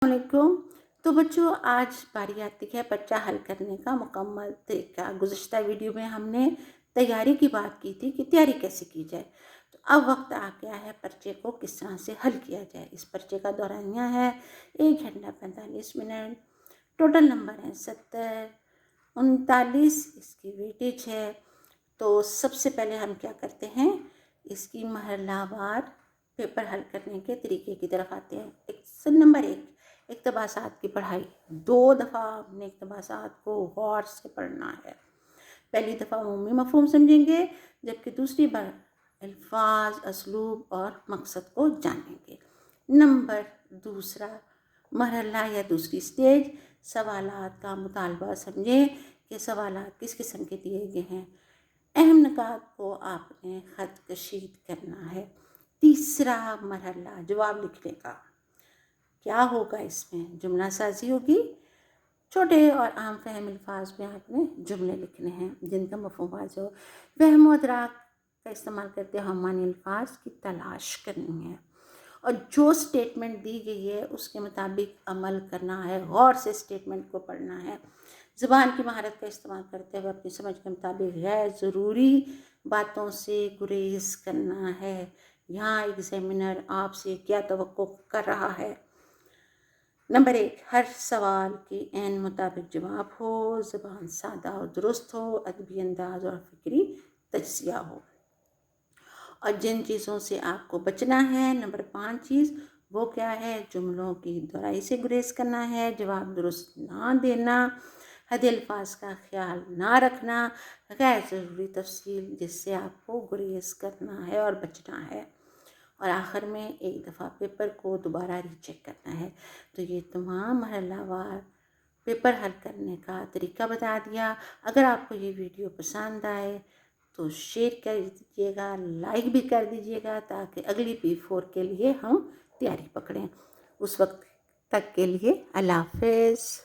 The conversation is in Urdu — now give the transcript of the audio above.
علیکم۔ تو بچوں آج باری آتی ہے پرچہ حل کرنے کا مکمل طریقہ۔ گزشتہ ویڈیو میں ہم نے تیاری کی بات کی تھی کہ تیاری کیسے کی جائے، تو اب وقت آ گیا ہے پرچے کو کس طرح سے حل کیا جائے۔ اس پرچے کا دورانیہ ہے 1 گھنٹہ 45 منٹ، ٹوٹل نمبر ہے 70، 39 اس کی ویٹیج ہے۔ تو سب سے پہلے ہم کیا کرتے ہیں، اس کی مرحلہ وار پیپر حل کرنے کے طریقے کی طرف آتے ہیں۔ نمبر 1، اقتباسات کی پڑھائی۔ 2 دفعہ ہم نے اقتباسات کو غور سے پڑھنا ہے۔ پہلی دفعہ عمومی مفہوم سمجھیں گے، جبکہ دوسری بار الفاظ، اسلوب اور مقصد کو جانیں گے۔ نمبر 2، مرحلہ یا دوسری سٹیج، سوالات کا مطالبہ۔ سمجھیں کہ سوالات کس قسم کے دیے گئے ہیں۔ اہم نکات کو آپ نے خط کشید کرنا ہے۔ تیسرا مرحلہ جواب لکھنے کا۔ کیا ہوگا اس میں؟ جملہ سازی ہوگی۔ چھوٹے اور عام فہم الفاظ میں آپ نے جملے لکھنے ہیں جن کا مفہوم واضح ہو۔ فہم و ادراک کا استعمال کرتے ہوئے معنی الفاظ کی تلاش کرنی ہے، اور جو سٹیٹمنٹ دی گئی ہے اس کے مطابق عمل کرنا ہے۔ غور سے سٹیٹمنٹ کو پڑھنا ہے۔ زبان کی مہارت کا استعمال کرتے ہوئے اپنی سمجھ کے مطابق غیر ضروری باتوں سے گریز کرنا ہے۔ یہاں ایگزامینر آپ سے کیا توقع کر رہا ہے؟ نمبر 1، ہر سوال کی عین مطابق جواب ہو، زبان سادہ اور درست ہو، ادبی انداز اور فکری تجزیہ ہو۔ اور جن چیزوں سے آپ کو بچنا ہے، نمبر 5 چیز، وہ کیا ہے؟ جملوں کی دہرائی سے گریز کرنا ہے، جواب درست نہ دینا، حد الفاظ کا خیال نہ رکھنا، غیر ضروری تفصیل جس سے آپ کو گریز کرنا ہے اور بچنا ہے، اور آخر میں ایک دفعہ پیپر کو دوبارہ ری چیک کرنا ہے۔ تو یہ تمام مرحلہ وار پیپر حل کرنے کا طریقہ بتا دیا۔ اگر آپ کو یہ ویڈیو پسند آئے تو شیئر کر دیجیے گا، لائک بھی کر دیجیے گا، تاکہ اگلی P4 کے لیے ہم تیاری پکڑیں۔ اس وقت تک کے لیے اللہ حافظ۔